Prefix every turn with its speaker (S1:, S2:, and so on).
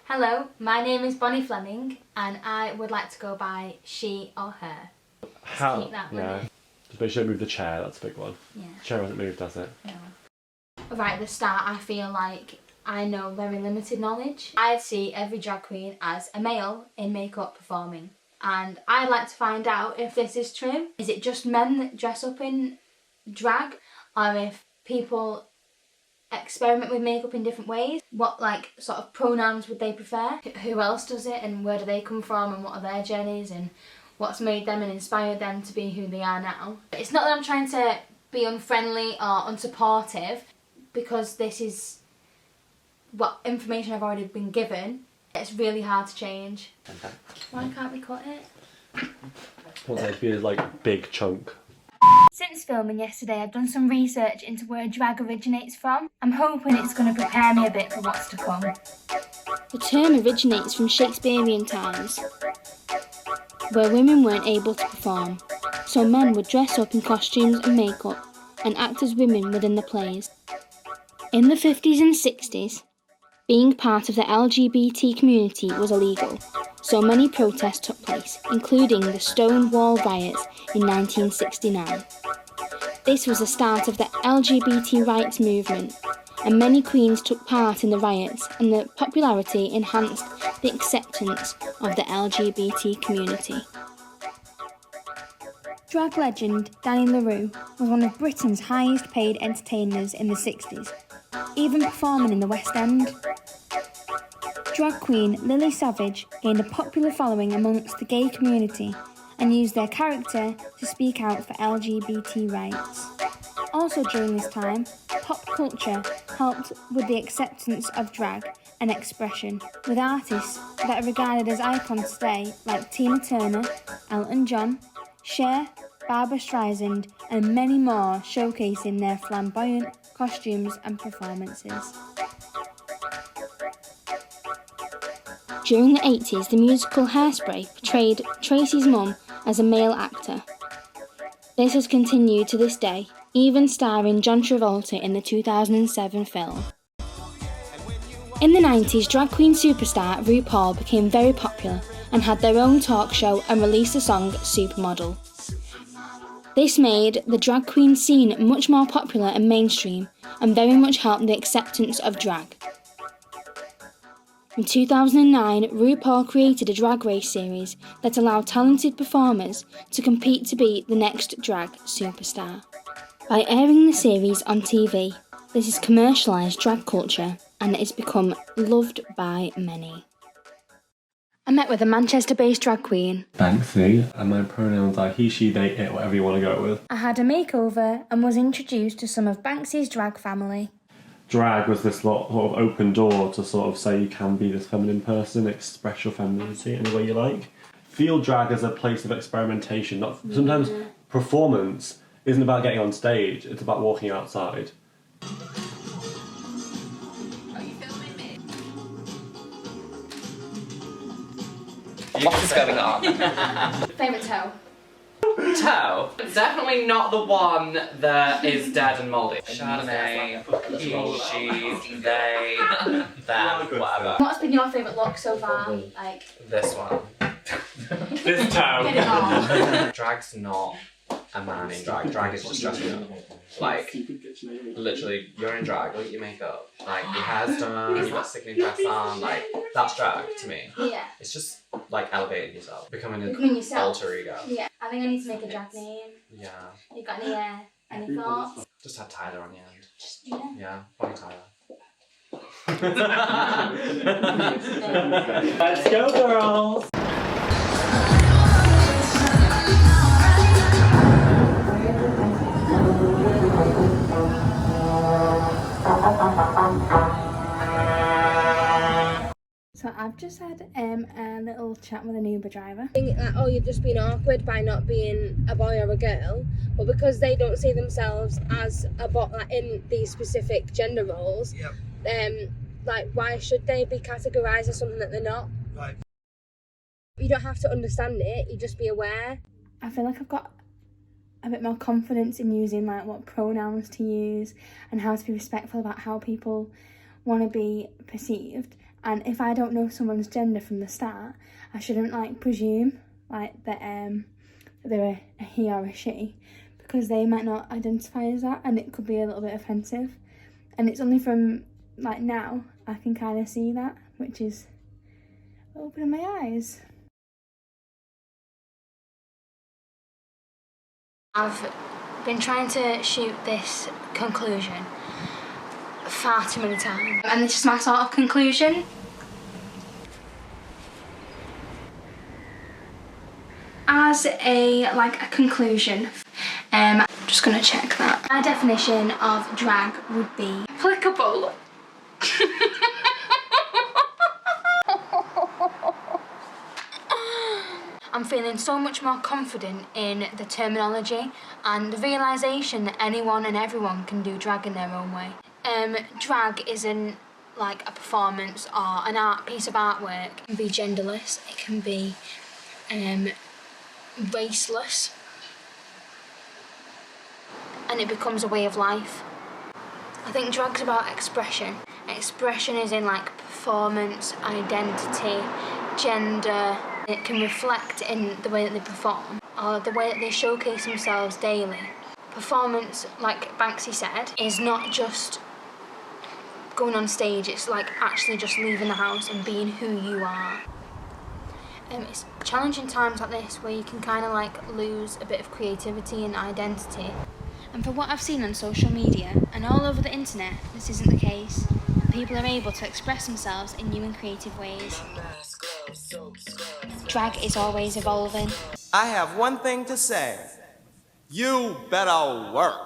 S1: Hello, my name is Bonnie Fleming and I would like to go by she or her.
S2: How?
S1: Keep that
S2: Yeah.
S1: one.
S2: Just make sure you move the chair, that's a big one.
S1: Yeah.
S2: The chair hasn't moved, has it?
S1: No. Right at the start, I feel like I know very limited knowledge. I see every drag queen as a male in makeup performing. And I'd like to find out if this is true. Is it just men that dress up in drag? Or if people experiment with makeup in different ways? What sort of pronouns would they prefer? Who else does it and where do they come from and what are their journeys and what's made them and inspired them to be who they are now? It's not that I'm trying to be unfriendly or unsupportive, because this is what information I've already been given. It's really hard to change.
S2: Okay.
S1: Why can't we cut it?
S2: Want that to be a big chunk.
S1: Since filming yesterday, I've done some research into where drag originates from. I'm hoping it's going to prepare me a bit for what's to come. The term originates from Shakespearean times, where women weren't able to perform, so men would dress up in costumes and makeup and act as women within the plays. In the 50s and 60s, being part of the LGBT community was illegal, so many protests took place, including the Stonewall riots in 1969. This was the start of the LGBT rights movement, and many queens took part in the riots, and the popularity enhanced the acceptance of the LGBT community. Drag legend Danny LaRue was one of Britain's highest paid entertainers in the 60s, even performing in the West End. Drag queen Lily Savage gained a popular following amongst the gay community and used their character to speak out for LGBT rights. Also during this time, pop culture helped with the acceptance of drag and expression, with artists that are regarded as icons today like Tina Turner, Elton John, Cher, Barbra Streisand and many more showcasing their flamboyant costumes and performances. During the 80s, the musical Hairspray portrayed Tracy's mum as a male actor. This has continued to this day, even starring John Travolta in the 2007 film. In the 90s, drag queen superstar RuPaul became very popular and had their own talk show and released the song Supermodel. This made the drag queen scene much more popular and mainstream, and very much helped the acceptance of drag. In 2009, RuPaul created a drag race series that allowed talented performers to compete to be the next drag superstar. By airing the series on TV, this has commercialised drag culture and it has become loved by many. I met with a Manchester-based drag queen.
S2: Banksy, and my pronouns are he, she, they, it, whatever you want to go with.
S1: I had a makeover and was introduced to some of Banksy's drag family.
S2: Drag was this sort of open door to sort of say you can be this feminine person, express your femininity any way you like. Feel drag as a place of experimentation. Sometimes performance isn't about getting on stage, it's about walking outside.
S3: What is going on?
S1: Favourite toe?
S3: Toe? Definitely not the one that is dead and mouldy. Chardonnay, he, she, they, them, whatever.
S1: What's been your favourite look so far?
S3: This one.
S2: This toe.
S1: Get it on.
S3: Drag's not a man in drag. Drag is just dressing up. Literally, you're in drag, look at your makeup. Your hair's done, you've got a sickening dress on. That's drag to me.
S1: Yeah.
S3: It's just, elevating yourself. Becoming an
S1: yourself.
S3: alter ego.
S1: Yeah. I think I need to make a drag name.
S3: Yeah.
S1: You got any thoughts?
S3: Just had Tyler on the end.
S1: Just, yeah.
S3: Yeah, Bonnie Tyler.
S2: Let's go, girls!
S1: So I've just had a little chat with an Uber driver. Oh, you're just being awkward by not being a boy or a girl, but because they don't see themselves as a boy in these specific gender roles, why should they be categorised as something that they're not?
S4: Right.
S1: You don't have to understand it, you just be aware. I feel like I've got a bit more confidence in using what pronouns to use and how to be respectful about how people want to be perceived. And if I don't know someone's gender from the start, I shouldn't like presume like that they're a he or a she, because they might not identify as that, and it could be a little bit offensive. And it's only from like now I can kind of see that, which is opening my eyes. I've been trying to shoot this conclusion far too many times, and this is my sort of conclusion. As a conclusion, I'm just gonna check that. My definition of drag would be applicable. I'm feeling so much more confident in the terminology and the realisation that anyone and everyone can do drag in their own way. Drag isn't like a performance or an art piece of artwork. It can be genderless, it can be raceless, and it becomes a way of life. I think drag's about expression. Expression is in like performance, identity, gender. It can reflect in the way that they perform or the way that they showcase themselves daily. Performance, like Banksy said, is not just going on stage, it's like actually just leaving the house and being who you are. It's challenging times like this where you can kind of like lose a bit of creativity and identity. And for what I've seen on social media and all over the internet, this isn't the case. People are able to express themselves in new and creative ways. Drag is always evolving.
S4: I have one thing to say. You better work.